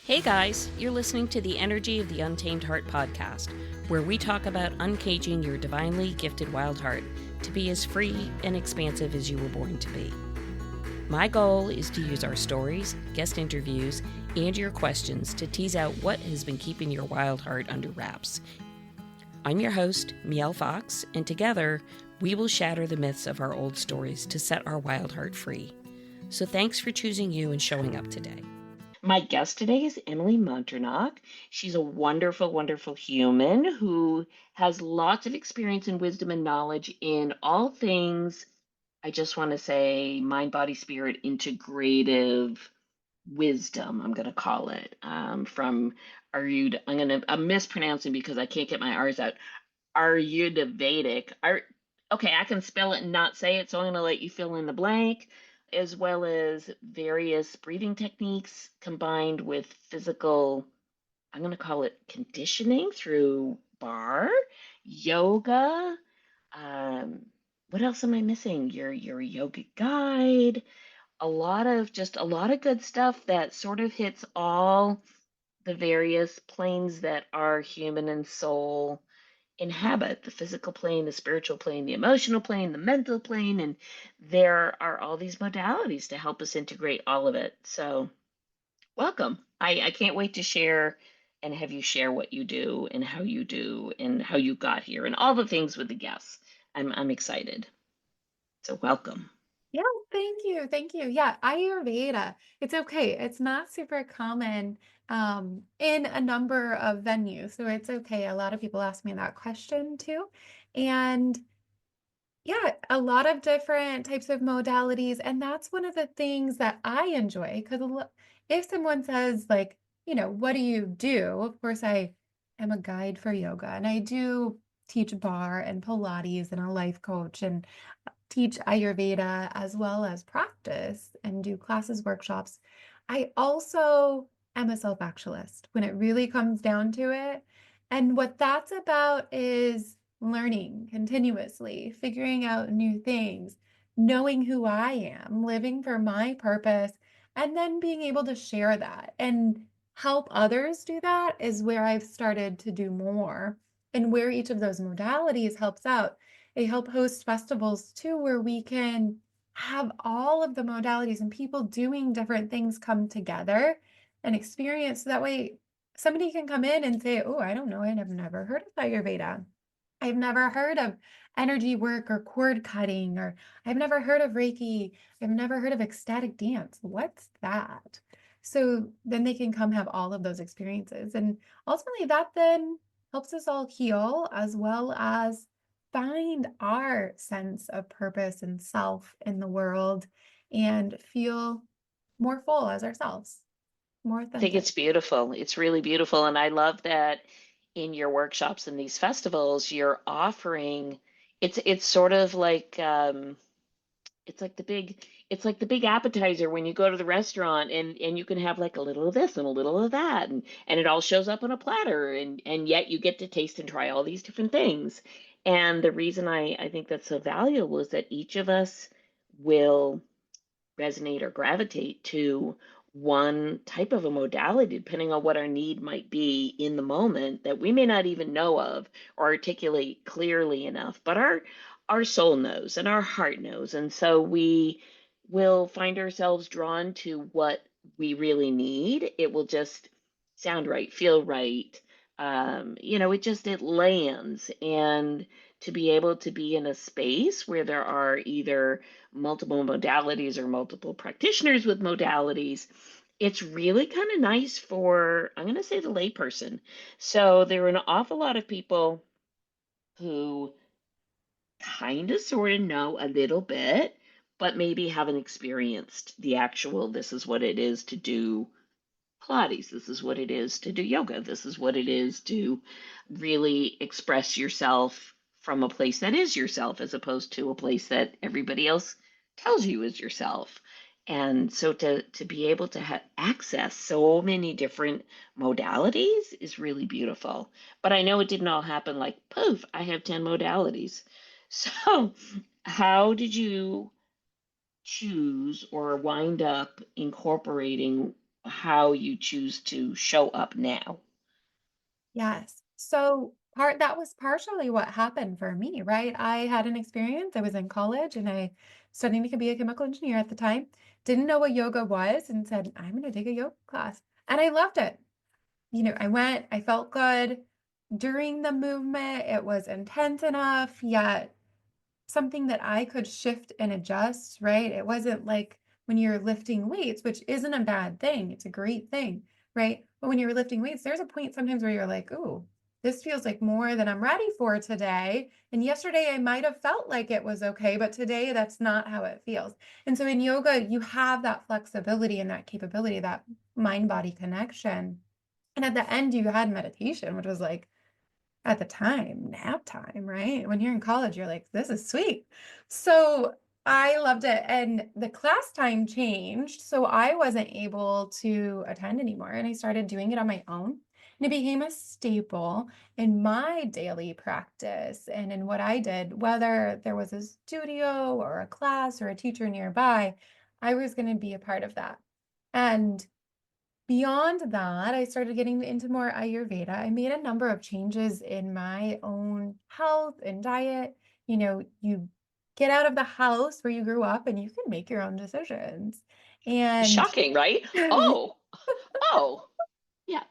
Hey guys, you're listening to the Energy of the Untamed Heart podcast, where we talk about uncaging your divinely gifted wild heart to be as free and expansive as you were born to be. My goal is to use our stories, guest interviews, and your questions to tease out what has been keeping your wild heart under wraps. I'm your host, Mielle Fox, and together we will shatter the myths of our old stories to set our wild heart free. So thanks for choosing you and showing up today. My guest today is Emily Manternach. She's a wonderful, wonderful human who has lots of experience and wisdom and knowledge in all things, I just want to say, mind, body, spirit, integrative wisdom, I'm going to call it. From I'm mispronouncing because I can't get my R's out. Ayurvedic. Okay, I can spell it and not say it, so I'm going to let you fill in the blank, as well as various breathing techniques combined with physical, I'm going to call it conditioning through bar, yoga. Um, what else am I missing? Your yoga guide. A lot of good stuff that sort of hits all the various planes that are human and soul inhabit, the physical plane, the spiritual plane, the emotional plane, the mental plane, and there are all these modalities to help us integrate all of it. So, welcome. I can't wait to share and have you share what you do and how you got here and all the things with the guests. I'm excited. So, welcome. Yeah, thank you. Thank you. Yeah, Ayurveda. It's okay. It's not super common in a number of venues. So it's okay. A lot of people ask me that question too. And yeah, a lot of different types of modalities. And that's one of the things that I enjoy because if someone says, like, what do you do? Of course, I am a guide for yoga and I do teach bar and Pilates and a life coach and teach Ayurveda as well as practice and do classes, workshops. I also am a self-actualist when it really comes down to it. And what that's about is learning continuously, figuring out new things, knowing who I am, living for my purpose, and then being able to share that and help others do that is where I've started to do more and where each of those modalities helps out. They help host festivals too, where we can have all of the modalities and people doing different things come together and experience. So that way, somebody can come in and say, "Oh, I don't know, I have never heard of Ayurveda. I've never heard of energy work or cord cutting, or I've never heard of Reiki. I've never heard of ecstatic dance. What's that?" So then they can come have all of those experiences. And ultimately, that then helps us all heal as well as find our sense of purpose and self in the world and feel more full as ourselves, more I think authentic. it's beautiful. It's really beautiful. And I love that in your workshops and these festivals, you're offering it's sort of like it's like the big appetizer when you go to the restaurant and you can have like a little of this and a little of that and it all shows up on a platter and yet you get to taste and try all these different things. And the reason I think that's so valuable is that each of us will resonate or gravitate to one type of a modality, depending on what our need might be in the moment that we may not even know of or articulate clearly enough, but our soul knows and our heart knows. And so we will find ourselves drawn to what we really need. It will just sound right, feel right. It lands. And to be able to be in a space where there are either multiple modalities or multiple practitioners with modalities, it's really kind of nice for, I'm going to say, the layperson. So there are an awful lot of people who kind of sort of know a little bit, but maybe haven't experienced the actual, this is what it is to do Pilates. This is what it is to do yoga. This is what it is to really express yourself from a place that is yourself as opposed to a place that everybody else tells you is yourself. And so to be able to access so many different modalities is really beautiful. But I know it didn't all happen like poof, I have 10 modalities. So how did you choose or wind up incorporating? how you choose to show up now. Yes. So that was partially what happened for me, right? I had an experience. I was in college and I studying to be a chemical engineer at the time. Didn't know what yoga was and said, I'm going to take a yoga class. And I loved it. I went, I felt good during the movement. It was intense enough, yet something that I could shift and adjust, right? It wasn't like when you're lifting weights, which isn't a bad thing. It's a great thing, right? But when you're lifting weights, there's a point sometimes where you're like, "Ooh, this feels like more than I'm ready for today." And yesterday I might have felt like it was okay, but today that's not how it feels. And so in yoga, you have that flexibility and that capability, that mind-body connection. And at the end, you had meditation, which was like, at the time, nap time, right? When you're in college, you're like, this is sweet. So I loved it. And the class time changed. So I wasn't able to attend anymore. And I started doing it on my own. And it became a staple in my daily practice and in what I did, whether there was a studio or a class or a teacher nearby, I was going to be a part of that. And beyond that, I started getting into more Ayurveda. I made a number of changes in my own health and diet. You get out of the house where you grew up and you can make your own decisions. And Shocking, right? Oh, oh, yeah.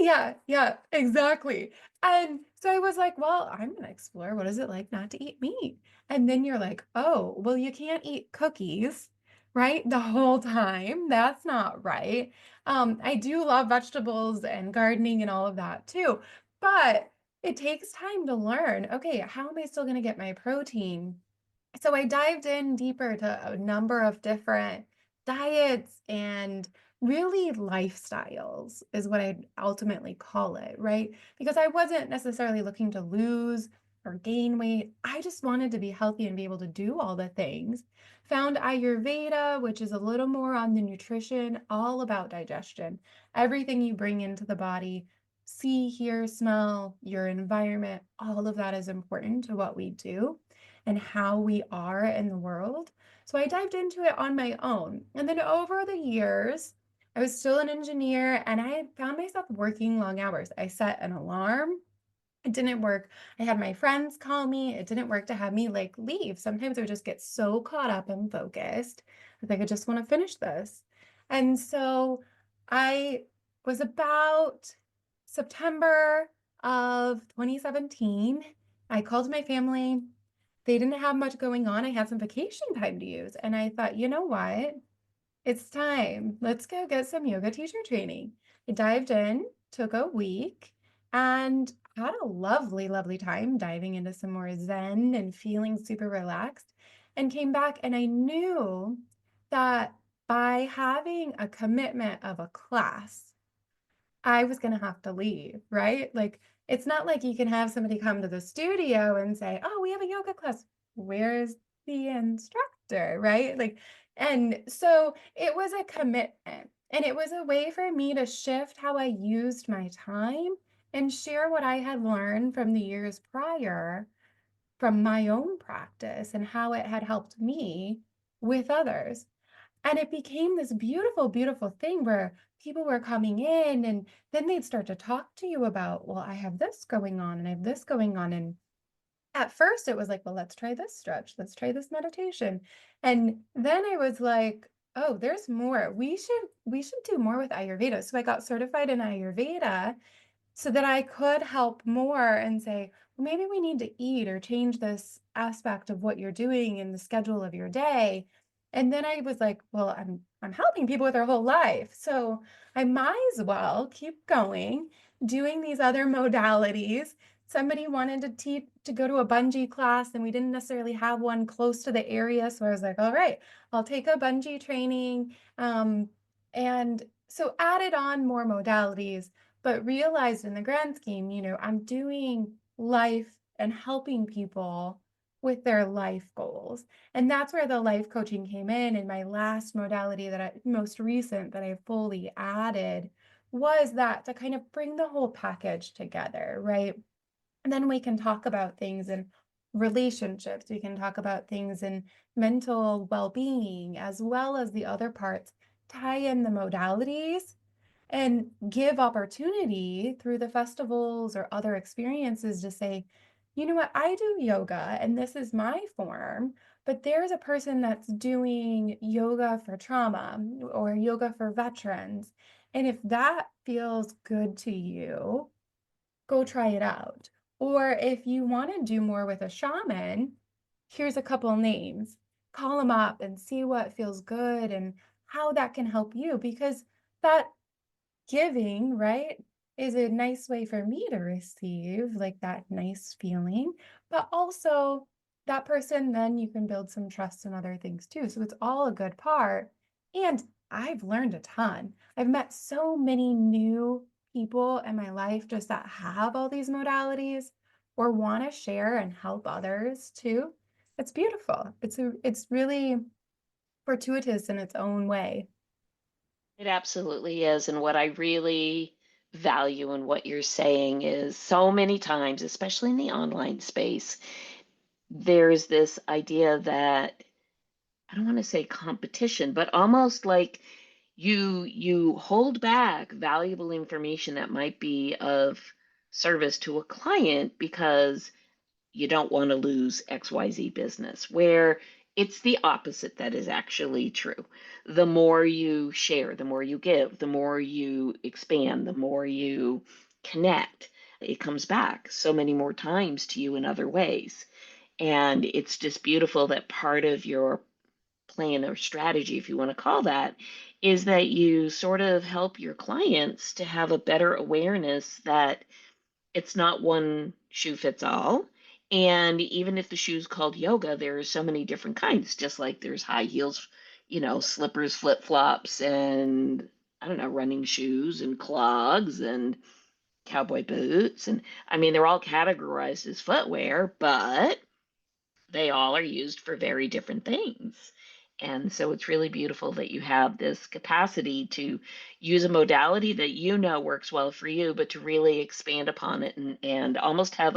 yeah, yeah, exactly. And so I was like, well, I'm going to explore what is it like not to eat meat. And then you're like, oh, well, you can't eat cookies, right? The whole time. That's not right. I do love vegetables and gardening and all of that too, but it takes time to learn, okay, how am I still going to get my protein? So I dived in deeper to a number of different diets and really lifestyles is what I'd ultimately call it, right? Because I wasn't necessarily looking to lose or gain weight. I just wanted to be healthy and be able to do all the things. Found Ayurveda, which is a little more on the nutrition, all about digestion. Everything you bring into the body, see, hear, smell, your environment, all of that is important to what we do and how we are in the world. So I dived into it on my own. And then over the years, I was still an engineer and I found myself working long hours. I set an alarm. It didn't work. I had my friends call me. It didn't work to have me like leave. Sometimes I would just get so caught up and focused. I think I just want to finish this. And so I was about September of 2017. I called my family. They didn't have much going on. I had some vacation time to use. And I thought, you know what? It's time. Let's go get some yoga teacher training. I dived in, took a week, and had a lovely, lovely time diving into some more Zen and feeling super relaxed. And came back, and I knew that by having a commitment of a class, I was going to have to leave, right? Like, it's not like you can have somebody come to the studio and say, oh, we have a yoga class. Where's the instructor, right? Like, and so it was a commitment and it was a way for me to shift how I used my time and share what I had learned from the years prior from my own practice and how it had helped me with others. And it became this beautiful, beautiful thing where people were coming in and then they'd start to talk to you about, well, I have this going on and I have this going on. And at first it was like, well, let's try this stretch. Let's try this meditation. And then I was like, oh, there's more. We should do more with Ayurveda. So I got certified in Ayurveda so that I could help more and say, well, maybe we need to eat or change this aspect of what you're doing in the schedule of your day. And then I was like, well, I'm helping people with their whole life. So I might as well keep going, doing these other modalities. Somebody wanted to teach to go to a bungee class, and we didn't necessarily have one close to the area. So I was like, all right, I'll take a bungee training. And so added on more modalities but realized in the grand scheme, I'm doing life and helping people with their life goals. And that's where the life coaching came in. And my last modality most recent that I fully added was that to kind of bring the whole package together, right? And then we can talk about things in relationships. We can talk about things in mental well-being as well as the other parts tie in the modalities and give opportunity through the festivals or other experiences to say, you know what, I do yoga and this is my form, but there's a person that's doing yoga for trauma or yoga for veterans. And if that feels good to you, go try it out. Or if you want to do more with a shaman, here's a couple names. Call them up and see what feels good and how that can help you, because that giving, right, is a nice way for me to receive like that nice feeling, but also that person, then you can build some trust and other things too. So it's all a good part. And I've learned a ton. I've met so many new people in my life just that have all these modalities or want to share and help others too. It's beautiful. It's really fortuitous in its own way. It absolutely is. And what I really value in what you're saying is so many times, especially in the online space, there's this idea that I don't want to say competition, but almost like you hold back valuable information that might be of service to a client because you don't want to lose XYZ business, where it's the opposite that is actually true. The more you share, the more you give, the more you expand, the more you connect, it comes back so many more times to you in other ways. And it's just beautiful that part of your plan or strategy, if you want to call that, is that you sort of help your clients to have a better awareness that it's not one shoe fits all. And even if the shoe's called yoga, there are so many different kinds, just like there's high heels, slippers, flip flops, and I don't know, running shoes and clogs and cowboy boots. And I mean, they're all categorized as footwear, but they all are used for very different things. And so it's really beautiful that you have this capacity to use a modality that you know works well for you, but to really expand upon it and almost have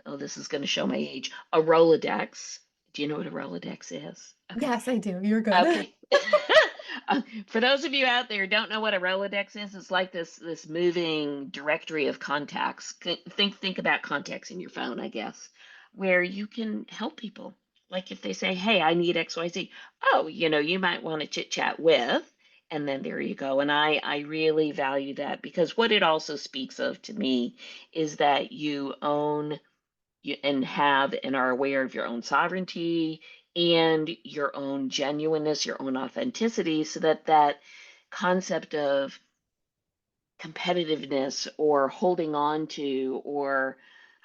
oh, this is going to show my age, a Rolodex. Do you know what a Rolodex is? Okay. Yes, I do. You're good. Okay. For those of you out there who don't know what a Rolodex is, it's like this moving directory of contacts. Think about contacts in your phone, I guess, where you can help people. Like if they say, "Hey, I need XYZ." Oh, you might want to chit chat with, and then there you go. And I really value that because what it also speaks of to me is that you own and have and are aware of your own sovereignty and your own genuineness, your own authenticity, so that that concept of competitiveness or holding on to, or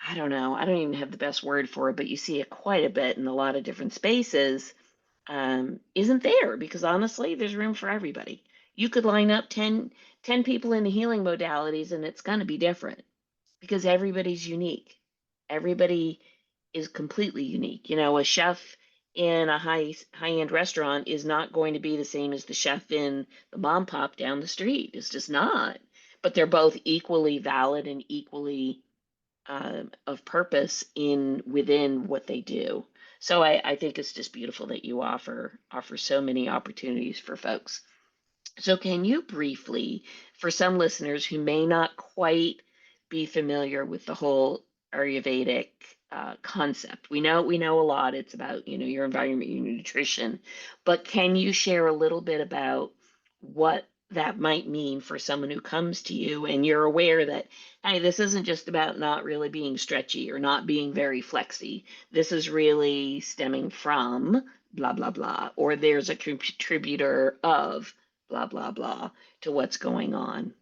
I don't know, I don't even have the best word for it, but you see it quite a bit in a lot of different spaces, isn't there because honestly, there's room for everybody. You could line up 10 people in the healing modalities and it's going to be different because everybody's unique. Everybody is completely unique. A chef in a high-end restaurant is not going to be the same as the chef in the mom pop down the street. It's just not. But they're both equally valid and equally of purpose in within what they do. So I think it's just beautiful that you offer so many opportunities for folks. So, can you briefly, for some listeners who may not quite be familiar with the whole Ayurvedic concept, we know a lot. It's about your environment, your nutrition, but can you share a little bit about what that might mean for someone who comes to you and you're aware that hey, this isn't just about not really being stretchy or not being very flexy. This is really stemming from blah blah blah, or there's a contributor of blah blah blah to what's going on.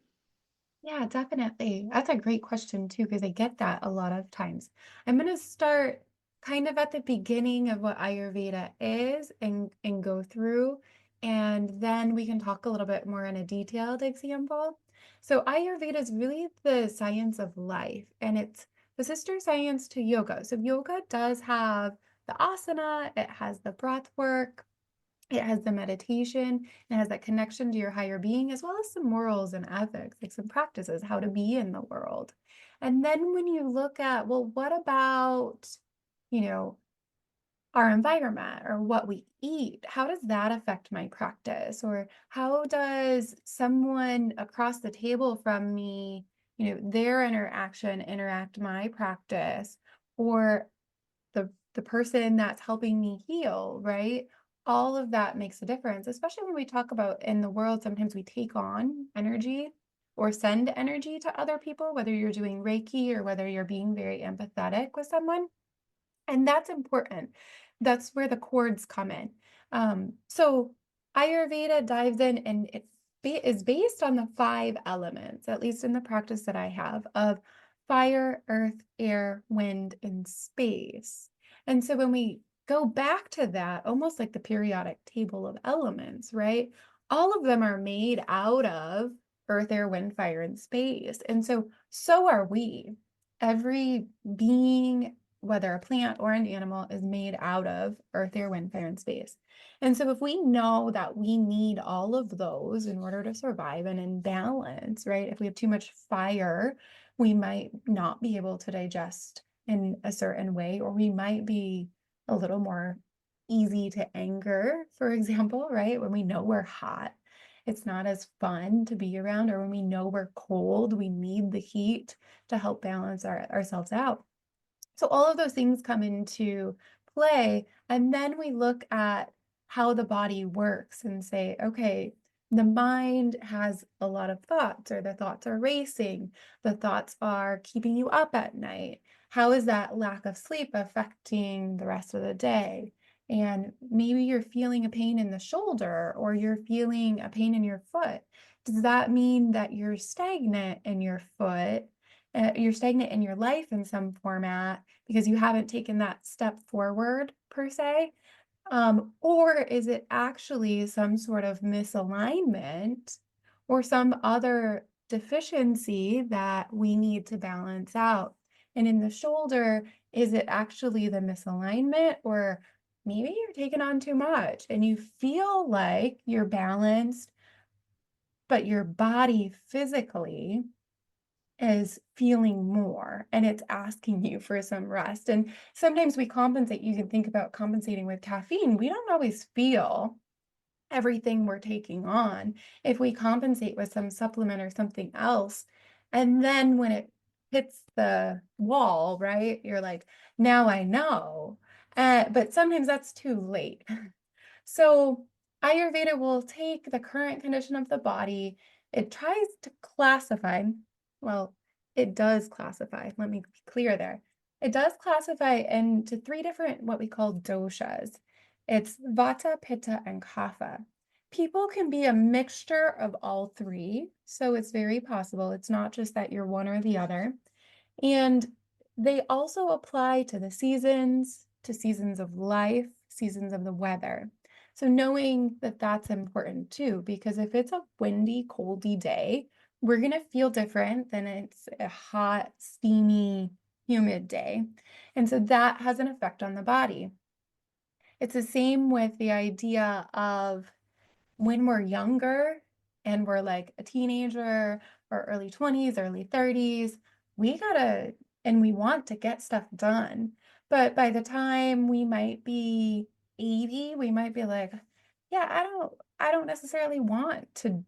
Yeah, definitely. That's a great question too, because I get that a lot of times. I'm going to start kind of at the beginning of what Ayurveda is and go through, and then we can talk a little bit more in a detailed example. So Ayurveda is really the science of life, and it's the sister science to yoga. So yoga does have the asana, it has the breath work, it has the meditation, it has that connection to your higher being, as well as some morals and ethics, like some practices, how to be in the world. And then when you look at, well, what about, you know, our environment or what we eat, how does that affect my practice? Or how does someone across the table from me, their interaction interact my practice? Or the person that's helping me heal, right? All of that makes a difference, especially when we talk about in the world, sometimes we take on energy or send energy to other people, whether you're doing Reiki or whether you're being very empathetic with someone. And that's important. That's where the chords come in. So Ayurveda dives in and is based on the 5 elements, at least in the practice that I have, of fire, earth, air, wind, and space. And so when we go back to that, almost like the periodic table of elements, right? All of them are made out of earth, air, wind, fire, and space. And so are we. Every being, whether a plant or an animal, is made out of earth, air, wind, fire, and space. And so if we know that we need all of those in order to survive and in balance, right? If we have too much fire, we might not be able to digest in a certain way, or we might be a little more easy to anger, for example, right? When we know we're hot, it's not as fun to be around, or when we know we're cold, we need the heat to help balance ourselves out. So all of those things come into play. And then we look at how the body works and say, okay, the mind has a lot of thoughts, or the thoughts are racing. The thoughts are keeping you up at night. How is that lack of sleep affecting the rest of the day? And maybe you're feeling a pain in the shoulder, or you're feeling a pain in your foot. Does that mean that you're stagnant in your foot? You're stagnant in your life in some format because you haven't taken that step forward per se? Or is it actually some sort of misalignment or some other deficiency that we need to balance out? And in the shoulder, is it actually the misalignment, or maybe you're taking on too much and you feel like you're balanced, but your body physically is feeling more and it's asking you for some rest. And sometimes we compensate. You can think about compensating with caffeine. We don't always feel everything we're taking on. If we compensate with some supplement or something else, and then when it hits the wall, right, you're like, now I know. But sometimes that's too late. So Ayurveda will take the current condition of the body. It tries to classify, well, it does classify. Let me be clear there. It does classify into 3 different what we call doshas. It's Vata, Pitta, and Kapha. People can be a mixture of all 3, so it's very possible. It's not just that you're one or the other. And they also apply to seasons of life, seasons of the weather. So knowing that that's important too, because if it's a windy, coldy day, we're going to feel different than it's a hot, steamy, humid day. And so that has an effect on the body. It's the same with the idea of when we're younger and we're like a teenager or early 20s, early 30s, we want to get stuff done. But by the time we might be 80, we might be like, yeah, I don't necessarily want to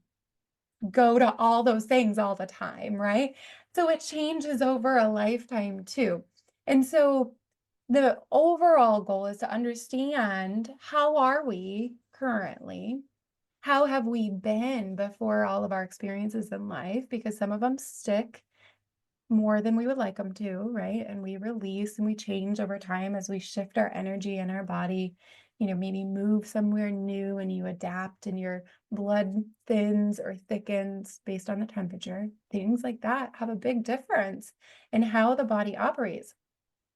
go to all those things all the time, right? So it changes over a lifetime too. And so the overall goal is to understand, how are we currently? How have we been before all of our experiences in life? Because some of them stick more than we would like them to, right? And we release and we change over time as we shift our energy and our body, maybe move somewhere new and you adapt and your blood thins or thickens based on the temperature. Things like that have a big difference in how the body operates.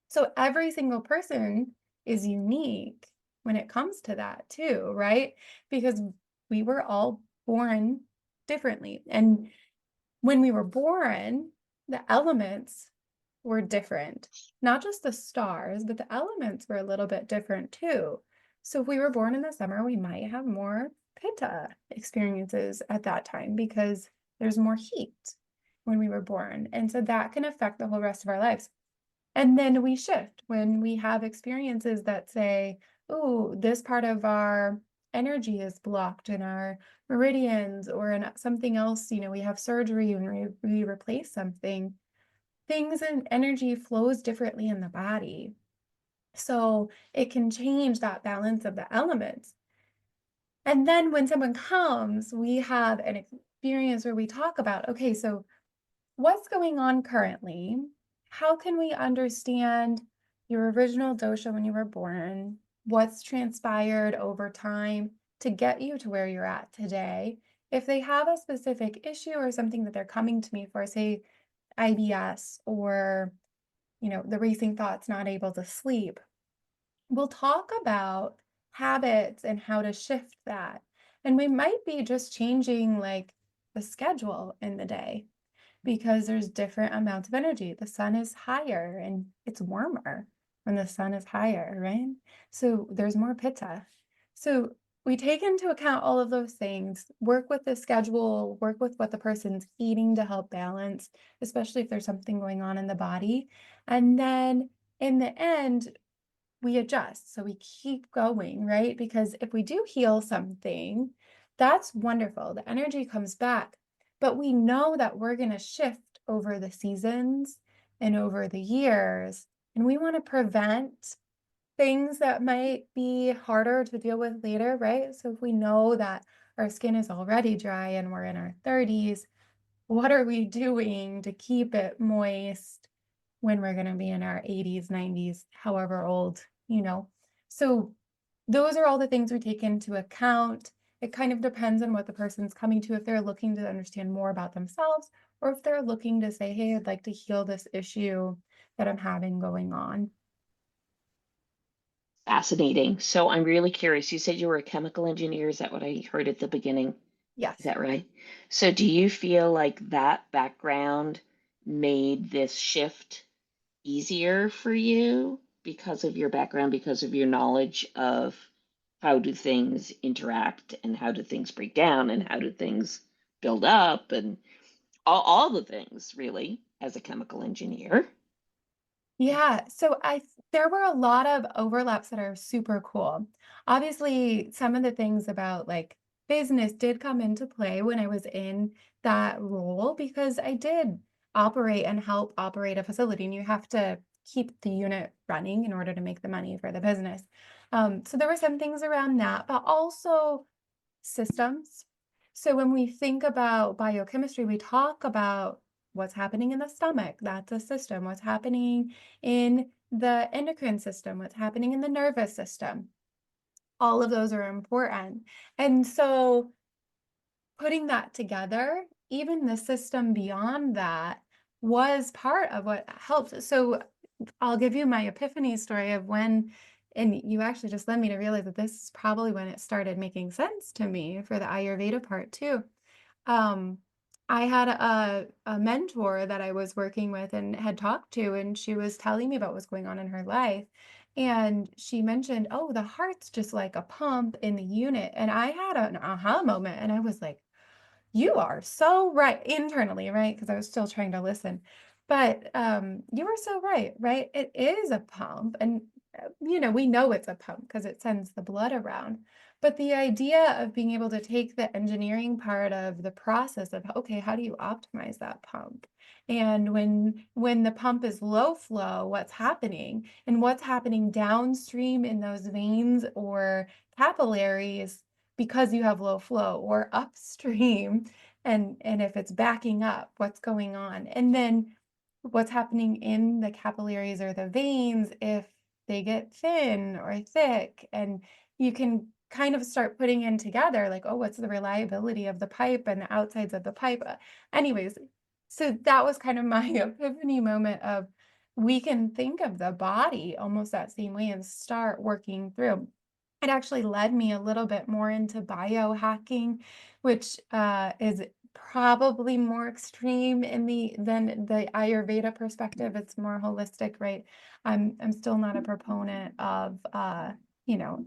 So every single person is unique when it comes to that too, right? Because we were all born differently. And when we were born, the elements were different. Not just the stars, but the elements were a little bit different too. So if we were born in the summer, we might have more pitta experiences at that time because there's more heat when we were born. And so that can affect the whole rest of our lives. And then we shift when we have experiences that say, oh, this part of our energy is blocked in our meridians or in something else, we have surgery and we replace something. Things and energy flows differently in the body. So it can change that balance of the elements. And then when someone comes, we have an experience where we talk about, okay, so what's going on currently? How can we understand your original dosha when you were born? What's transpired over time to get you to where you're at today? If they have a specific issue or something that they're coming to me for, say IBS or, the racing thoughts, not able to sleep, we'll talk about habits and how to shift that. And we might be just changing like the schedule in the day because there's different amounts of energy. The sun is higher and it's warmer when the sun is higher, right? So there's more pitta. So we take into account all of those things, work with the schedule, work with what the person's eating to help balance, especially if there's something going on in the body. And then in the end, we adjust. So we keep going, right? Because if we do heal something, that's wonderful. The energy comes back, but we know that we're going to shift over the seasons and over the years. And we want to prevent things that might be harder to deal with later, right? So if we know that our skin is already dry and we're in our 30s, what are we doing to keep it moist when we're going to be in our 80s, 90s, however old? So those are all the things we take into account. It kind of depends on what the person's coming to, if they're looking to understand more about themselves, or if they're looking to say, hey, I'd like to heal this issue that I'm having going on. Fascinating. So I'm really curious. You said you were a chemical engineer. Is that what I heard at the beginning? Is Yes. that right? So do you feel like that background made this shift easier for you because of your background, because of your knowledge of how do things interact and how do things break down and how do things build up and all the things really as a chemical engineer? Yeah, so there were a lot of overlaps that are super cool. Obviously, some of the things about like business did come into play when I was in that role because I did operate and help operate a facility, and you have to keep the unit running in order to make the money for the business. So there were some things around that, but also systems. So when we think about biochemistry, we talk about what's happening in the stomach. That's a system. What's happening in the endocrine system, what's happening in the nervous system. All of those are important. And so putting that together, even the system beyond that was part of what helped. So I'll give you my epiphany story of when, and you actually just led me to realize that this is probably when it started making sense to me for the Ayurveda part too. Um, I had a mentor that I was working with and had talked to, and she was telling me about what's going on in her life. And she mentioned, oh, the heart's just like a pump in the unit. And I had an aha moment, and I was like, you are so right internally, right? Because I was still trying to listen. But you were so right, right? It is a pump. And, we know it's a pump because it sends the blood around. But the idea of being able to take the engineering part of the process of, okay, how do you optimize that pump? And when the pump is low flow, what's happening? And what's happening downstream in those veins or capillaries because you have low flow, or upstream, and if it's backing up, what's going on? And then what's happening in the capillaries or the veins if they get thin or thick, and you can kind of start putting in together like, oh, what's the reliability of the pipe and the outsides of the pipe? Anyways, so that was kind of my epiphany moment of we can think of the body almost that same way and start working through. It actually led me a little bit more into biohacking, which is probably more extreme than the Ayurveda perspective. It's more holistic, right? I'm still not a proponent of you know,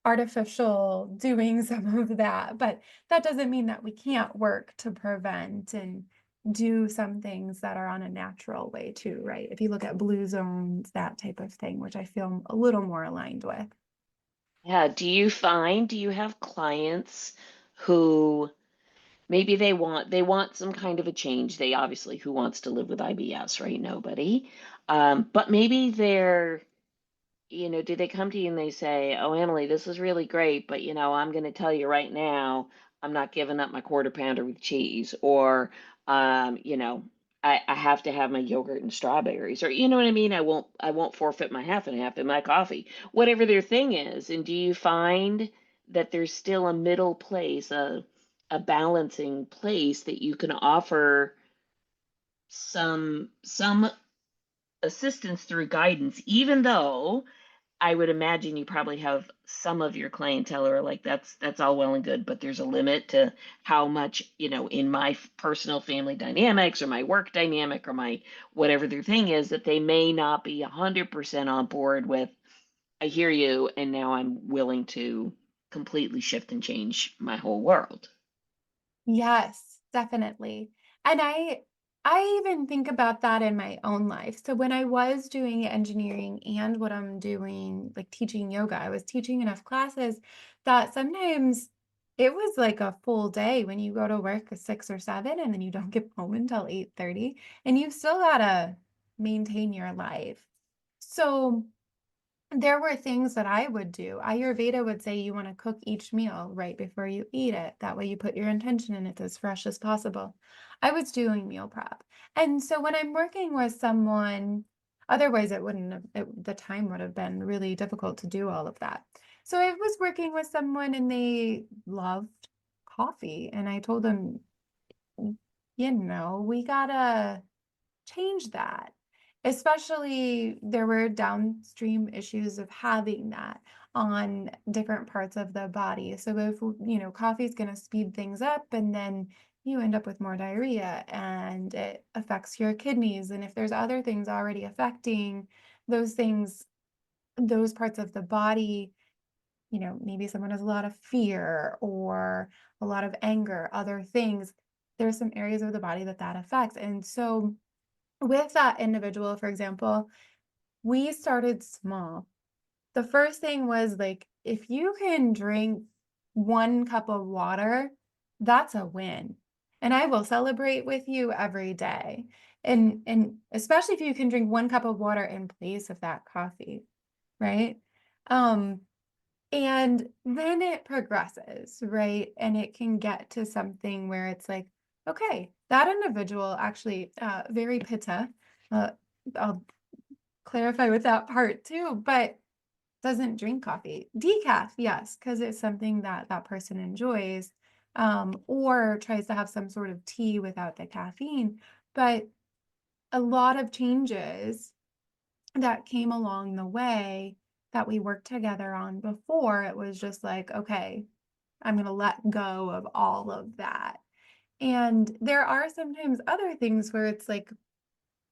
artificial doing some of that, but that doesn't mean that we can't work to prevent and do some things that are on a natural way too, right? If you look at blue zones, that type of thing, which I feel a little more aligned with. Yeah. Do you have clients who maybe they want some kind of a change? They obviously, who wants to live with IBS, right? Nobody. But maybe they're, do they come to you and they say, "Oh, Emily, this is really great, but I'm going to tell you right now, I'm not giving up my quarter pounder with cheese," or, I have to have my yogurt and strawberries, or you know what I mean? I won't forfeit my half and half in my coffee, whatever their thing is. And do you find that there's still a middle place, a balancing place that you can offer some assistance through guidance, even though I would imagine you probably have some of your clientele who are like, that's all well and good, but there's a limit to how much, in my personal family dynamics or my work dynamic or my whatever their thing is, that they may not be 100% on board with, "I hear you, and now I'm willing to completely shift and change my whole world." Yes, definitely. And I even think about that in my own life. So when I was doing engineering and what I'm doing, like teaching yoga, I was teaching enough classes that sometimes it was like a full day when you go to work at 6 or 7 and then you don't get home until 8:30 and you've still gotta maintain your life. So there were things that I would do. Ayurveda would say you want to cook each meal right before you eat it. That way you put your intention in it as fresh as possible. I was doing meal prep. And so when I'm working with someone, otherwise it wouldn't have, the time would have been really difficult to do all of that. So I was working with someone and they loved coffee. And I told them, we gotta change that. Especially there were downstream issues of having that on different parts of the body. So if, coffee is going to speed things up and then you end up with more diarrhea and it affects your kidneys. And if there's other things already affecting those things, those parts of the body, maybe someone has a lot of fear or a lot of anger, other things, there's some areas of the body that affects. And so with that individual, for example, we started small. The first thing was like, if you can drink 1 cup of water, that's a win. And I will celebrate with you every day. And especially if you can drink 1 cup of water in place of that coffee, right? Um, and then it progresses, right? And it can get to something where it's like, okay, that individual actually, very pitta, uh, I'll clarify with that part too, but doesn't drink coffee. Decaf, yes, because it's something that that person enjoys, or tries to have some sort of tea without the caffeine. But a lot of changes that came along the way that we worked together on before, it was just like, okay, I'm going to let go of all of that. And there are sometimes other things where it's like,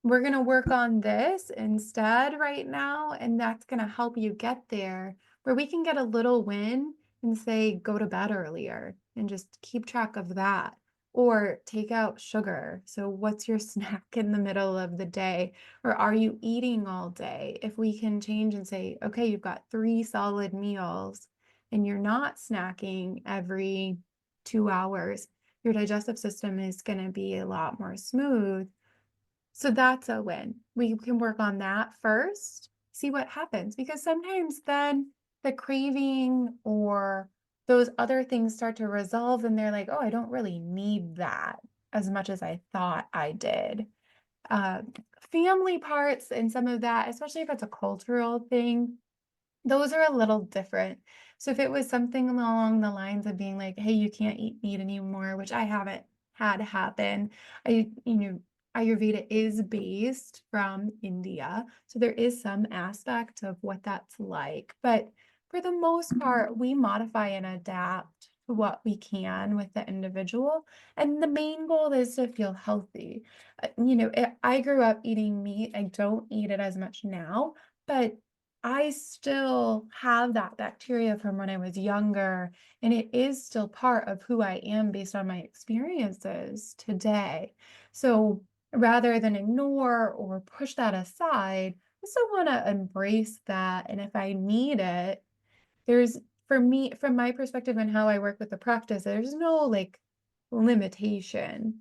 we're going to work on this instead right now, and that's going to help you get there, where we can get a little win and say, go to bed earlier and just keep track of that. Or take out sugar. So, what's your snack in the middle of the day? Or are you eating all day? If we can change and say, okay, you've got 3 solid meals and you're not snacking every 2 hours, your digestive system is going to be a lot more smooth. So that's a win. We can work on that first, see what happens, because sometimes then the craving or those other things start to resolve and they're like, oh, I don't really need that as much as I thought I did. Uh, Family parts and some of that, especially if it's a cultural thing, those are a little different. So if it was something along the lines of being like, "Hey, you can't eat meat anymore," which I haven't had happen. Ayurveda is based from India, so there is some aspect of what that's like. But for the most part, we modify and adapt to what we can with the individual. And the main goal is to feel healthy. I grew up eating meat. I don't eat it as much now, but I still have that bacteria from when I was younger, and it is still part of who I am based on my experiences today. So rather than ignore or push that aside, I still want to embrace that. And if I need it, there's, for me, from my perspective and how I work with the practice, there's no like limitation.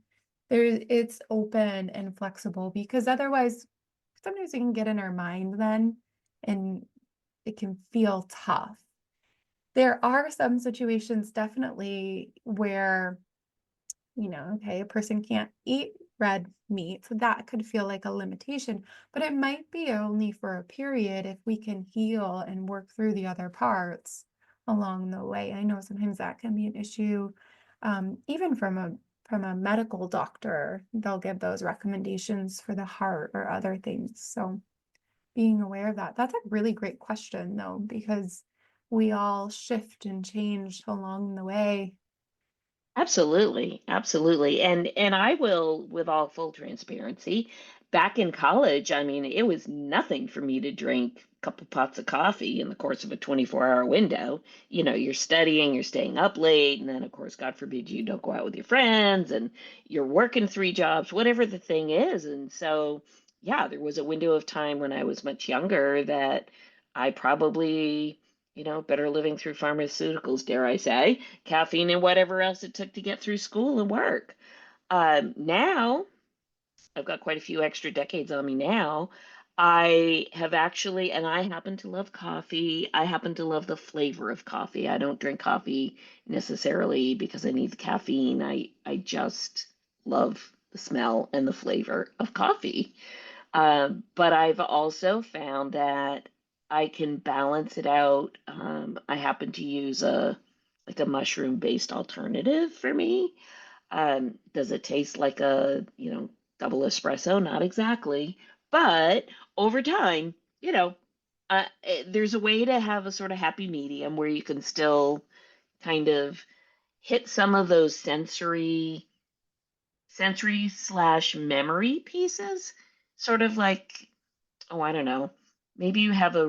It's open and flexible, because otherwise sometimes we can get in our mind then, and it can feel tough. There are some situations definitely where, okay, a person can't eat red meat, so that could feel like a limitation, but it might be only for a period if we can heal and work through the other parts along the way. I know sometimes that can be an issue, even from a medical doctor, they'll give those recommendations for the heart or other things. So being aware of that, that's a really great question though, because we all shift and change along the way. Absolutely, absolutely. And I will, with all full transparency, back in college, I mean, it was nothing for me to drink a couple pots of coffee in the course of a 24-hour window. You know, you're studying, you're staying up late, and then of course, God forbid you don't go out with your friends and you're working three jobs, whatever the thing is. And so, yeah, there was a window of time when I was much younger that I probably, better living through pharmaceuticals, dare I say, caffeine and whatever else it took to get through school and work. Now, I've got quite a few extra decades on me now. I have actually, and I happen to love coffee. I happen to love the flavor of coffee. I don't drink coffee necessarily because I need the caffeine. I just love the smell and the flavor of coffee. But I've also found that I can balance it out. I happen to use a mushroom based alternative for me. Does it taste like a, double espresso? Not exactly, but over time, there's a way to have a sort of happy medium where you can still kind of hit some of those sensory slash memory pieces, sort of like, oh, I don't know. Maybe you have a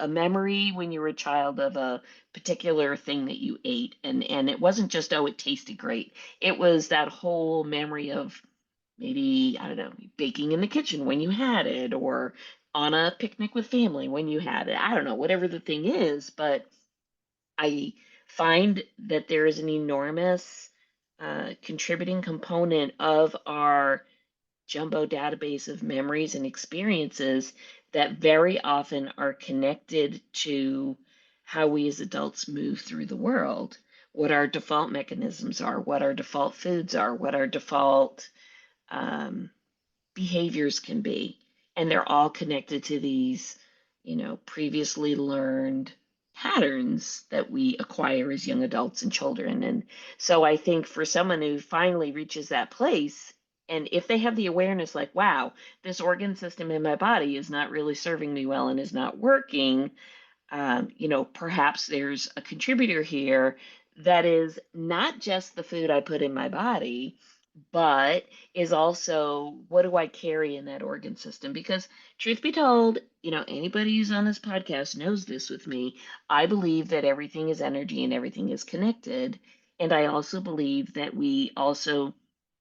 memory when you were a child of a particular thing that you ate, and it wasn't just, oh, it tasted great. It was that whole memory of maybe, I don't know, baking in the kitchen when you had it, or on a picnic with family when you had it. I don't know, whatever the thing is, but I find that there is an enormous contributing component of our jumbo database of memories and experiences that very often are connected to how we as adults move through the world, what our default mechanisms are, what our default foods are, what our default um, behaviors can be. And they're all connected to these, previously learned patterns that we acquire as young adults and children. And so I think for someone who finally reaches that place, and if they have the awareness like, wow, this organ system in my body is not really serving me well and is not working, perhaps there's a contributor here that is not just the food I put in my body, but is also what do I carry in that organ system? Because truth be told, anybody who's on this podcast knows this with me. I believe that everything is energy and everything is connected. And I also believe that we also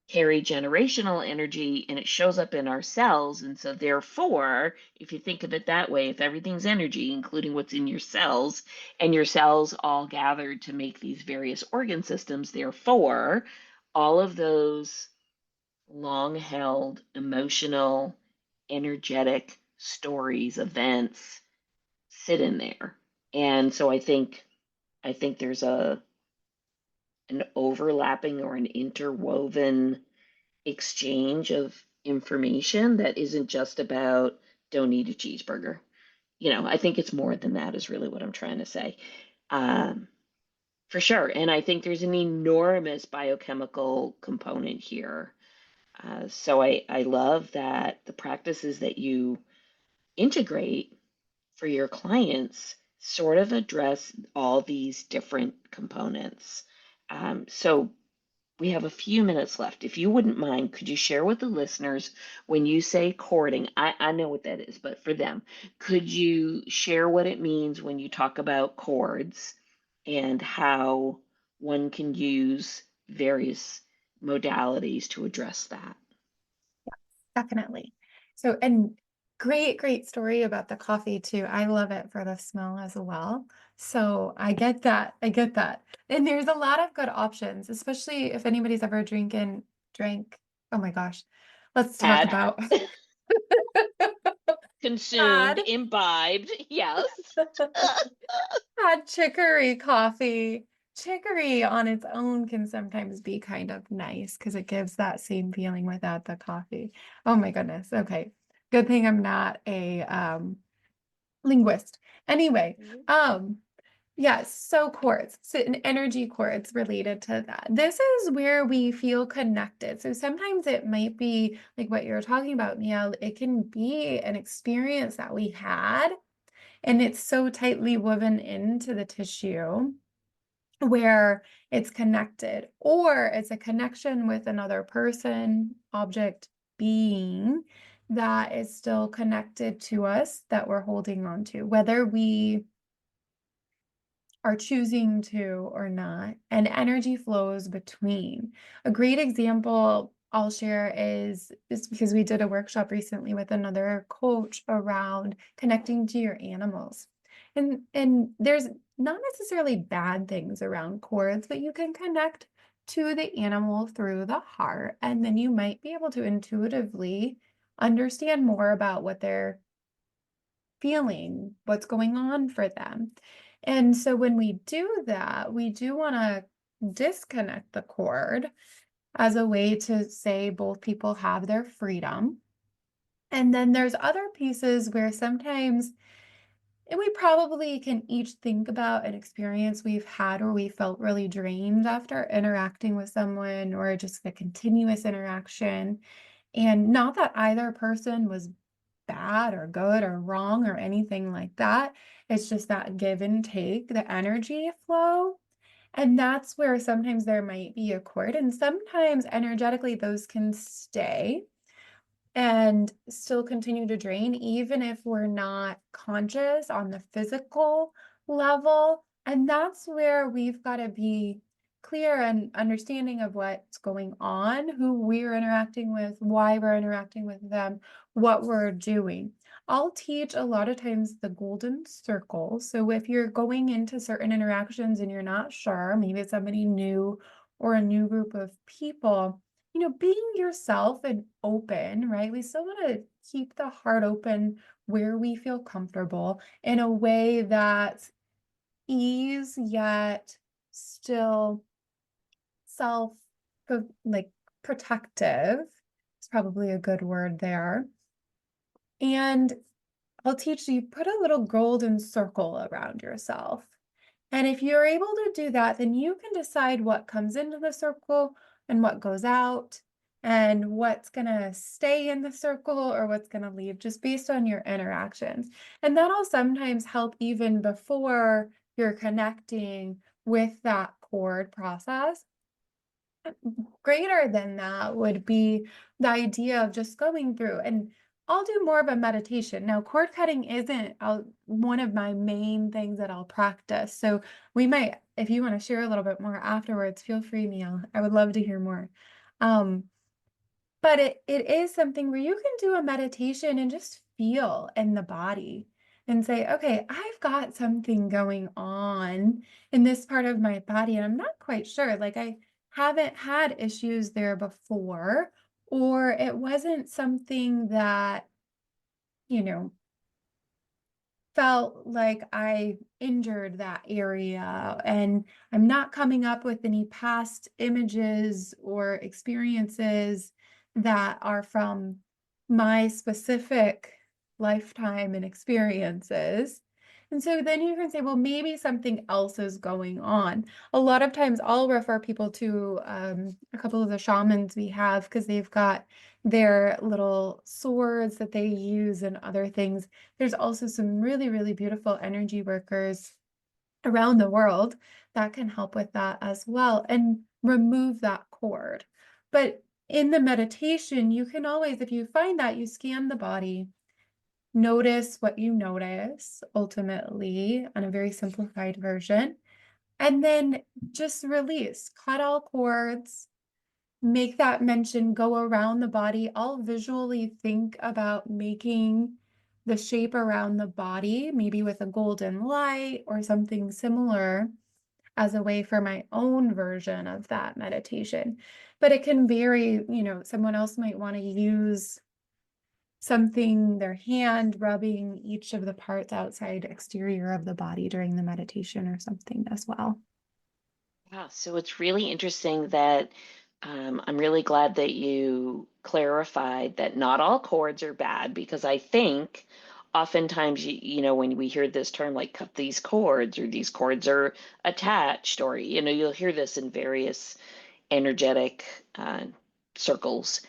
carry generational energy and it shows up in our cells. And so, therefore, if you think of it that way, if everything's energy, including what's in your cells, and your cells all gathered to make these various organ systems, therefore, all of those long held emotional, energetic stories, events sit in there. And so I think there's an overlapping or an interwoven exchange of information that isn't just about don't eat a cheeseburger. I think it's more than that is really what I'm trying to say. Um, for sure. And I think there's an enormous biochemical component here. So I love that the practices that you integrate for your clients sort of address all these different components. So we have a few minutes left. If you wouldn't mind, could you share with the listeners when you say cording? I know what that is, but for them, could you share what it means when you talk about chords and how one can use various modalities to address that? Definitely. So, and great story about the coffee too. I love it for the smell as well. So I get that. I get that. And there's a lot of good options, especially if anybody's ever drank. Oh my gosh. Let's talk Had, about consumed, had imbibed, yes. had chicory coffee. Chicory on its own can sometimes be kind of nice because it gives that same feeling without the coffee. Oh my goodness. Okay. Good thing I'm not a linguist. Anyway, Mhm. yes, so chords, so an energy chords related to that. This is where we feel connected. So sometimes it might be like what you're talking about, Neil. It can be an experience that we had, and it's so tightly woven into the tissue where it's connected, or it's a connection with another person, object, being that is still connected to us that we're holding on to, whether we are choosing to or not, and energy flows between. A great example I'll share is because we did a workshop recently with another coach around connecting to your animals. And there's not necessarily bad things around cords, but you can connect to the animal through the heart, and then you might be able to intuitively understand more about what they're feeling, what's going on for them. And so when we do that, we do want to disconnect the cord as a way to say both people have their freedom. And then there's other pieces where sometimes and we probably can each think about an experience we've had where we felt really drained after interacting with someone or just a continuous interaction. And not that either person was bad or good or wrong or anything like that. It's just that give and take, the energy flow. And that's where sometimes there might be a cord, and sometimes energetically those can stay and still continue to drain, even if we're not conscious on the physical level. And that's where we've got to be clear and understanding of what's going on, who we're interacting with, why we're interacting with them, what we're doing. I'll teach a lot of times the golden circle. So if you're going into certain interactions and you're not sure, maybe it's somebody new or a new group of people, being yourself and open, right? We still want to keep the heart open where we feel comfortable in a way that's ease yet still self like protective. It's probably a good word there. And I'll teach you put a little golden circle around yourself. And if you're able to do that, then you can decide what comes into the circle and what goes out and what's going to stay in the circle or what's going to leave just based on your interactions. And that'll sometimes help even before you're connecting with that cord process. Greater than that would be the idea of just going through, and I'll do more of a meditation. Now, cord cutting isn't one of my main things that I'll practice. So we might, if you want to share a little bit more afterwards, feel free, Neil. I would love to hear more. Um, but it is something where you can do a meditation and just feel in the body and say, okay, I've got something going on in this part of my body, and I'm not quite sure. Like I haven't had issues there before, or it wasn't something that, you know, felt like I injured that area, and I'm not coming up with any past images or experiences that are from my specific lifetime and experiences. And so then you can say, well, maybe something else is going on. A lot of times I'll refer people to a couple of the shamans we have because they've got their little swords that they use and other things. There's also some really, really beautiful energy workers around the world that can help with that as well and remove that cord. But in the meditation, you can always, if you find that, you scan the body, notice what you notice ultimately on a very simplified version, and then just release, cut all cords, make that mention go around the body. I'll visually think about making the shape around the body, maybe with a golden light or something similar, as a way for my own version of that meditation. But it can vary, someone else might want to use something, their hand rubbing each of the parts outside exterior of the body during the meditation or something as well. Yeah, so it's really interesting that I'm really glad that you clarified that not all cords are bad, because I think oftentimes, when we hear this term like cut these cords, or these cords are attached, or, you'll hear this in various energetic circles.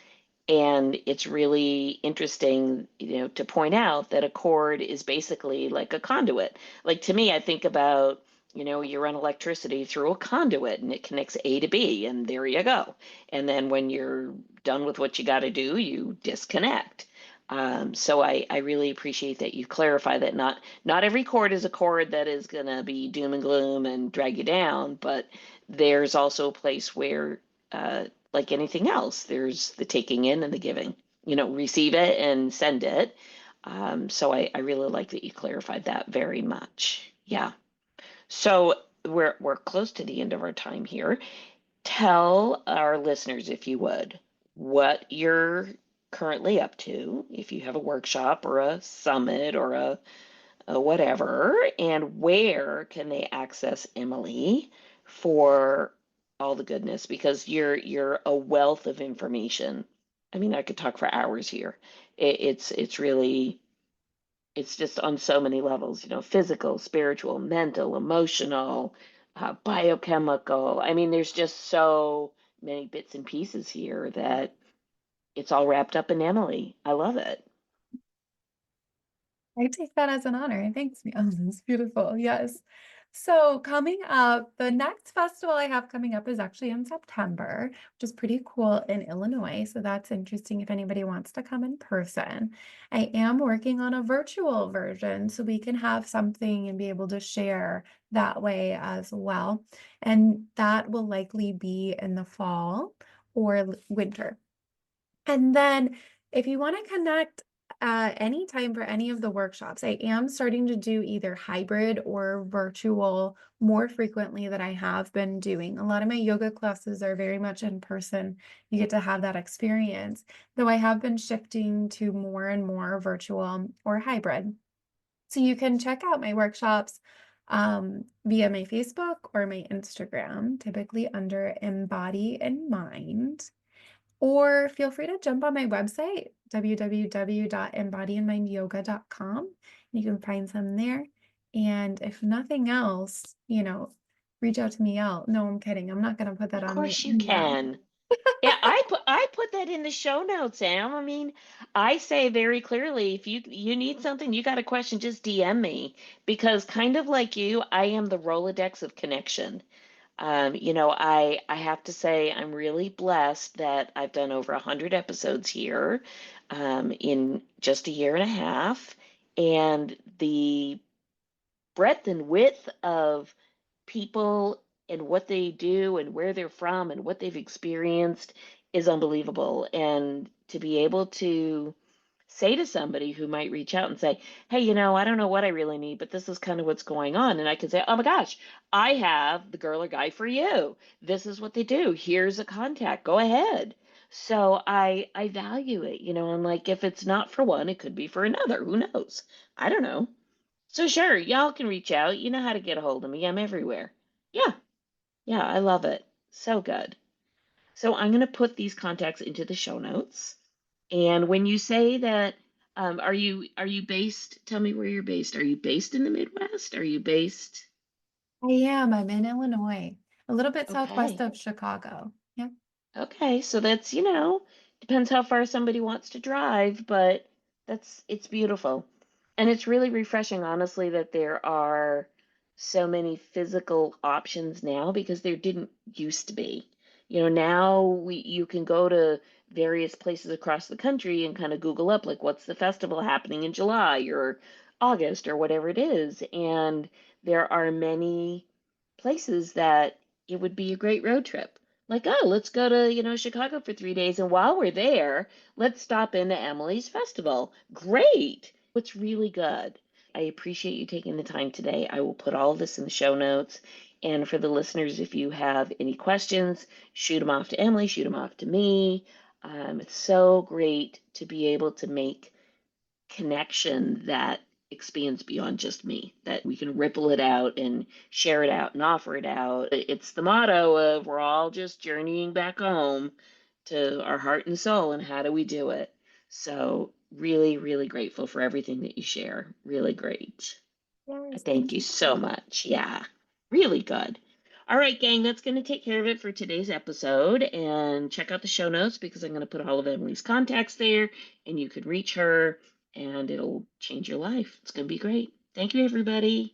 And it's really interesting, to point out that a cord is basically like a conduit. Like, to me, I think about, you run electricity through a conduit and it connects A to B, and there you go. And then when you're done with what you got to do, you disconnect. So I really appreciate that you clarify that not every cord is a cord that is going to be doom and gloom and drag you down, but there's also a place where, like anything else, there's the taking in and the giving. Receive it and send it. So I really like that you clarified that very much. Yeah. So we're close to the end of our time here. Tell our listeners, if you would, what you're currently up to, if you have a workshop or a summit or a whatever, and where can they access Emily for all the goodness, because you're a wealth of information. I mean, I could talk for hours here. It's really, it's just on so many levels, physical, spiritual, mental, emotional, biochemical. I mean, there's just so many bits and pieces here that it's all wrapped up in Emily. I love it. I take that as an honor. Thanks, Mia. That's beautiful. Yes. So coming up, the next festival I have coming up is actually in September, which is pretty cool, in Illinois. So that's interesting if anybody wants to come in person. I am working on a virtual version so we can have something and be able to share that way as well. And that will likely be in the fall or winter. And then if you want to connect anytime for any of the workshops, I am starting to do either hybrid or virtual more frequently than I have been doing. A lot of my yoga classes are very much in person. You get to have that experience, though I have been shifting to more and more virtual or hybrid. So you can check out my workshops via my Facebook or my Instagram, typically under Embody and Mind. Or feel free to jump on my website, www.embodyandmindyoga.com. You can find some there. And if nothing else, reach out to me out. No, I'm kidding. I'm not going to put that Of on the course you email. can. Yeah, I put that in the show notes, Sam. I mean, I say very clearly, if you need something, you got a question, just DM me, because kind of like you, I am the Rolodex of connection. I have to say I'm really blessed that I've done over 100 episodes here, in just a year and a half, and the breadth and width of people and what they do and where they're from and what they've experienced is unbelievable. And to be able to say to somebody who might reach out and say, hey, I don't know what I really need, but this is kind of what's going on. And I can say, oh my gosh, I have the girl or guy for you. This is what they do. Here's a contact. Go ahead. So I value it, and like, if it's not for one, it could be for another. Who knows? I don't know. So sure, y'all can reach out. You know how to get a hold of me. I'm everywhere. Yeah, yeah, I love it. So good. So I'm going to put these contacts into the show notes. And when you say that, are you based? Tell me where you're based. Are you based in the Midwest? Are you based? I am. I'm in Illinois, a little bit southwest Okay. of Chicago. Yeah. Okay, so that's, depends how far somebody wants to drive, but it's beautiful. And it's really refreshing, honestly, that there are so many physical options now, because there didn't used to be. Now you can go to various places across the country and kind of Google up, like, what's the festival happening in July or August or whatever it is. And there are many places that it would be a great road trip. Like, oh, let's go to, Chicago for 3 days. And while we're there, let's stop into Emily's festival. Great. It's really good. I appreciate you taking the time today. I will put all of this in the show notes. And for the listeners, if you have any questions, shoot them off to Emily, shoot them off to me. It's so great to be able to make connection that expands beyond just me, that we can ripple it out and share it out and offer it out. It's the motto of we're all just journeying back home to our heart and soul, and how do we do it? So, really, really grateful for everything that you share. Really great. Yes, Thank thank you you. so much. Yeah, really good. All right, gang, that's going to take care of it for today's episode. And check out the show notes because I'm going to put all of Emily's contacts there and you can reach her and it'll change your life. It's going to be great. Thank you, everybody.